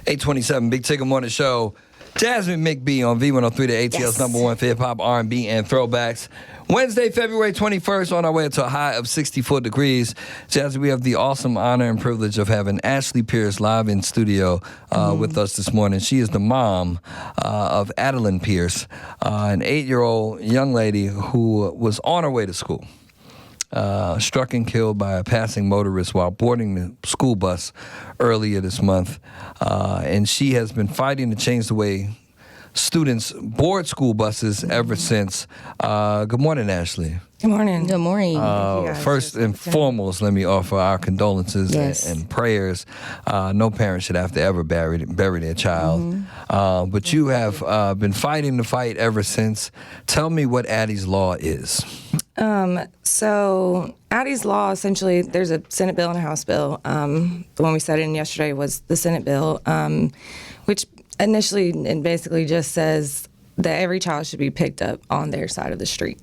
827 Big Ticket Morning Show. Jasmine McBee on V103, the ATL's number one for hip-hop, R&B, and throwbacks. Wednesday, February 21st, on our way to a high of 64 degrees. Jasmine, we have the awesome honor and privilege of having Ashley Pierce live in studio with us this morning. She is the mom of Adeline Pierce, an 8-year-old young lady who was on her way to school. Struck and killed by a passing motorist while boarding the school bus earlier this month. And she has been fighting to change the way students board school buses ever since. Good morning, Ashley. Good morning. Good morning. First and foremost, let me offer our condolences and prayers. No parent should have to ever bury their child. But you have been fighting the fight ever since. Tell me what Addie's Law is. So Addie's Law, essentially, there's a Senate bill and a House bill. The one we sat in yesterday was the Senate bill, which initially and basically just says that every child should be picked up on their side of the street.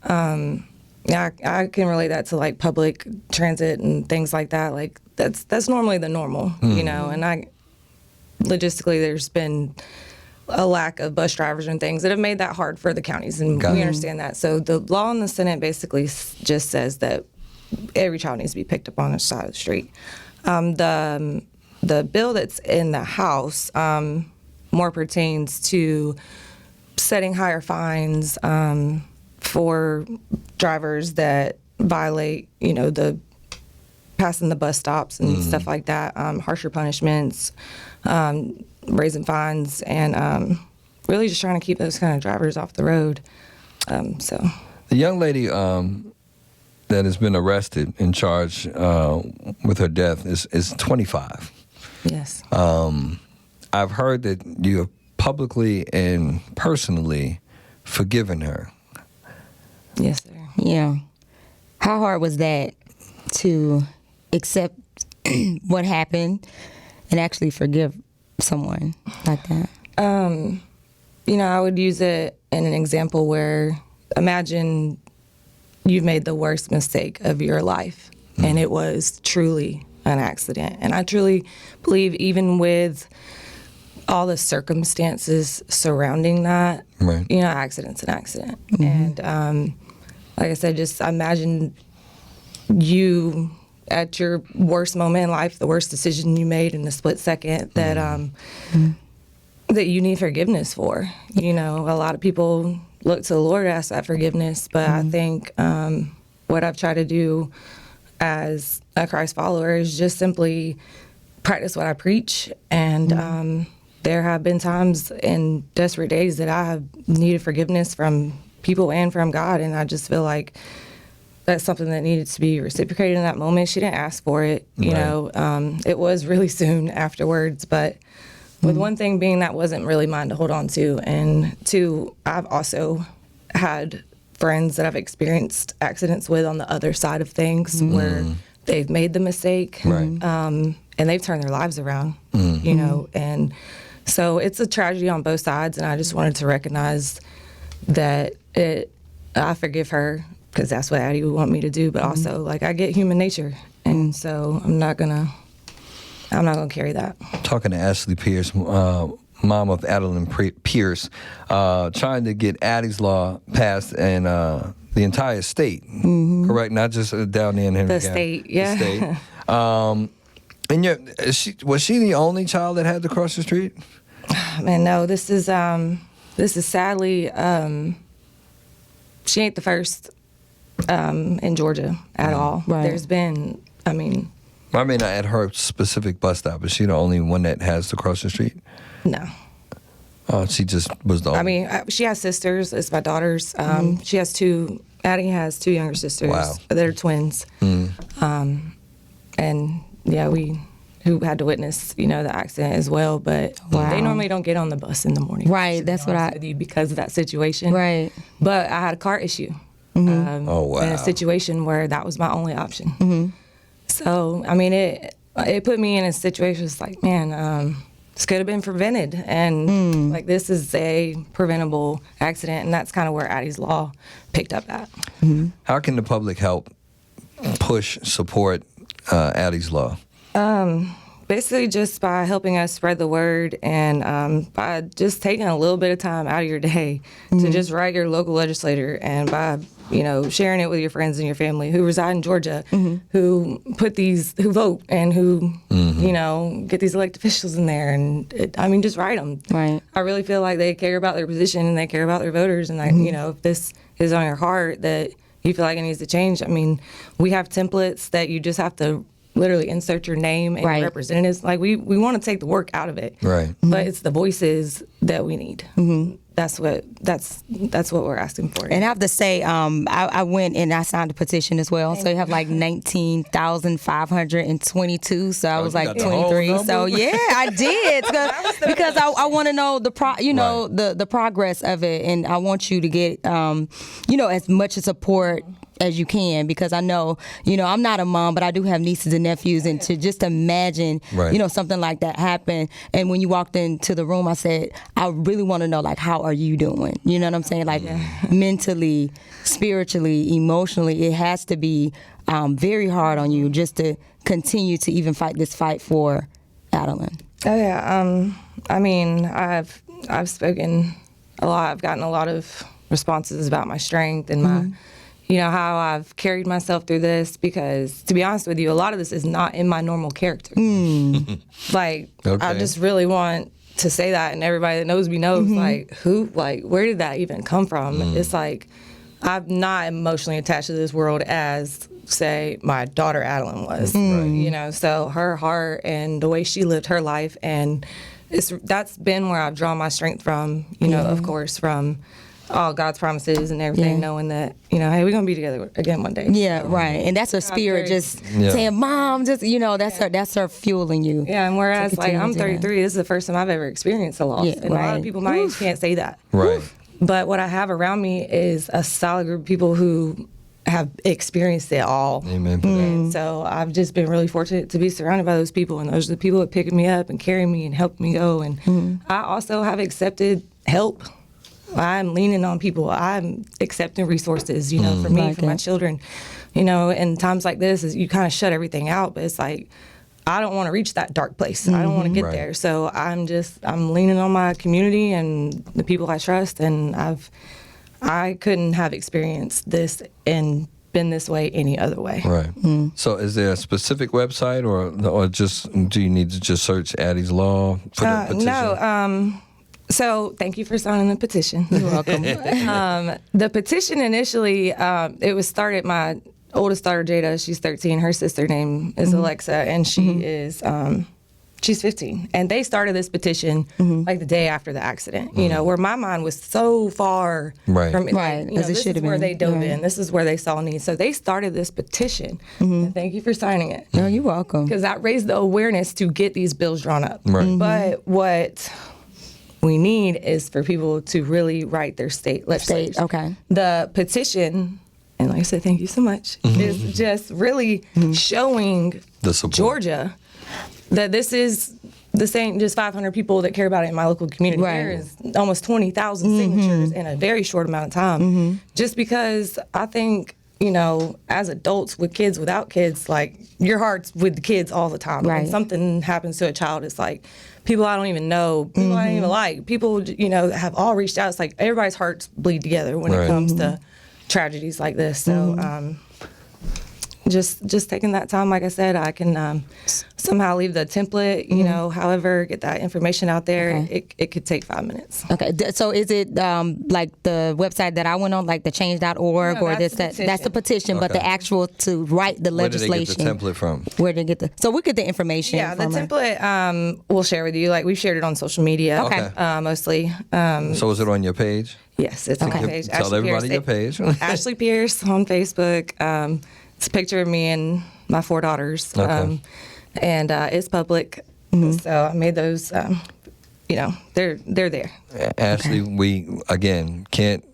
Yeah, I can relate that to like public transit and things like that. Like that's normally the normal, you know. And logistically, there's been a lack of bus drivers and things that have made that hard for the counties, and we understand that. So the law in the Senate basically just says that every child needs to be picked up on their side of the street. The bill that's in the House more pertains to setting higher fines for drivers that violate, the passing the bus stops and stuff like that, harsher punishments, raising fines, and really just trying to keep those kind of drivers off the road. The young lady that has been arrested and charged with her death is 25. Yes. I've heard that you have publicly and personally forgiven her. Yes, sir. Yeah. How hard was that to accept what happened and actually forgive someone like that? I would use it in an example where imagine you've made the worst mistake of your life and it was truly an accident. And I truly believe even with all the circumstances surrounding that, accident's an accident. And like I said, just imagine you at your worst moment in life, the worst decision you made in the split second that that you need forgiveness for. A lot of people look to the Lord to ask that forgiveness, but I think what I've tried to do as a Christ follower is just simply practice what I preach. And there have been times in desperate days that I have needed forgiveness from people and from God, and I just feel like that's something that needed to be reciprocated in that moment. She didn't ask for it, it was really soon afterwards, but with one thing being that wasn't really mine to hold on to, and two, I've also had friends that I've experienced accidents with on the other side of things where they've made the mistake and they've turned their lives around, and so it's a tragedy on both sides, and I just wanted to recognize that I forgive her because that's what Addie would want me to do, but also I get human nature, and so I'm not gonna carry that. Talking to Ashley Pierce, mom of Adeline Pierce, trying to get Addie's Law passed in the entire state, correct? Not just down there in Henry The County. state, yeah. The state. Was she the only child that had to cross the street? Man, no. This is sadly, she ain't the first in Georgia at all. Right. There's been, I mean, not at her specific bus stop. Is she the only one that has to cross the street? No. She just was the only. She has sisters. It's my daughters. She has two. Addie has two younger sisters. Wow. They're twins. And yeah, who had to witness, the accident as well. But they normally don't get on the bus in the morning. Right. That's what with you because of that situation. Right. But I had a car issue. Oh, wow. In a situation where that was my only option. So, it put me in a situation. It's like, man, this could have been prevented. And this is a preventable accident. And that's kind of where Addie's Law picked up at. How can the public help push, support Addie's Law? Basically, just by helping us spread the word and by just taking a little bit of time out of your day to just write your local legislator, and by sharing it with your friends and your family who reside in Georgia, who vote and who get these elected officials in there, and just write them. Right. I really feel like they care about their position and they care about their voters, and if this is on your heart that you feel like it needs to change, we have templates that you just have to literally insert your name and your representatives. Like we want to take the work out of it, right? But it's the voices that we need. That's what we're asking for. And I have to say, I went and I signed a petition as well. So you have like 19,522. So I was like 23. So yeah, I did because I want to know the progress of it, and I want you to get as much support as you can, because I know, I'm not a mom, but I do have nieces and nephews, and to just imagine, something like that happen. And when you walked into the room, I said, I really want to know, like, how are you doing? You know what I'm saying? Like, mentally, spiritually, emotionally, it has to be very hard on you just to continue to even fight this fight for Adeline. Oh yeah. I've spoken a lot. I've gotten a lot of responses about my strength and my how I've carried myself through this, because to be honest with you, a lot of this is not in my normal character. I just really want to say that, and everybody that knows me knows, where did that even come from? It's like, I'm not emotionally attached to this world as, say, my daughter Adeline was, so her heart and the way she lived her life, and that's been where I've drawn my strength from, of course, from all God's promises and everything, knowing that, hey, we're going to be together again one day. Yeah, right. And that's her spirit, just saying, Mom, just, that's her fueling you. Yeah, and whereas, I'm 33, this is the first time I've ever experienced a loss. And a lot of people my age can't say that. Right. But what I have around me is a solid group of people who have experienced it all. Amen for that. So I've just been really fortunate to be surrounded by those people, and those are the people that pick me up and carry me and help me go. And I also have accepted help. I'm leaning on people. I'm accepting resources, for me, for my children. In times like this, is you kind of shut everything out, but it's like, I don't want to reach that dark place. I don't want to get there. So I'm leaning on my community and the people I trust, and I couldn't have experienced this and been this way any other way. Right. So is there a specific website, or just do you need to just search Addie's Law for the petition? No. So thank you for signing the petition. You're welcome. The petition initially, it was started, my oldest daughter, Jada, she's 13. Her sister name is Alexa, and she is, she's 15. And they started this petition like the day after the accident, where my mind was so far from it. Right, as it should have been. This is where they dove in. This is where they saw need. So they started this petition. And thank you for signing it. No, you're welcome. Because that raised the awareness to get these bills drawn up. Right. But what we need is for people to really write their state legislators. Okay. The petition, and like I said, thank you so much, is just really showing Georgia that this ain't just 500 people that care about it in my local community. Right. There is almost 20,000 signatures in a very short amount of time. Just because I think, as adults with kids, without kids, like, your heart's with the kids all the time. Right. When something happens to a child, it's like, people I don't even know, people I don't even like, people, have all reached out. It's like everybody's hearts bleed together when it comes to tragedies like this. So just taking that time, like I said, I can somehow leave the template, however, get that information out there. Okay. It could take 5 minutes. Okay, so is it like the website that I went on, like the change.org, No, or that's that's the petition, but the actual to write the legislation. Where did they get the template from? Where did they get so we get the information. Yeah, the from her. template we'll share with you. Like, we've shared it on social media, Okay. Mostly. So is it on your page? Yes, it's on my page. Tell Ashley everybody Pierce, your page. Ashley Pierce on Facebook. It's a picture of me and my 4 daughters. Okay. And it's public. So I made those, they're there. Ashley, we, again, can't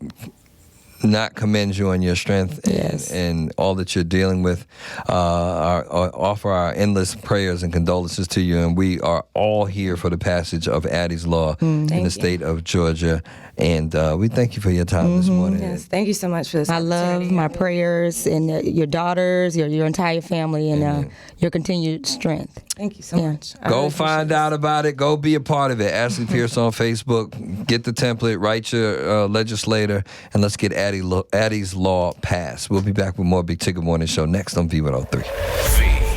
not commend you on your strength and all that you're dealing with. Offer our endless prayers and condolences to you, and we are all here for the passage of Addie's Law in the state of Georgia. And we thank you for your time this morning. Yes, thank you so much for this. I love my prayers and your daughters, your entire family, and your continued strength. Thank you so much. Go find out about it. Go be a part of it. Ashley Pierce on Facebook. Get the template. Write your legislator, and let's get Addie's Law passed. We'll be back with more Big Ticket Morning Show next on V103.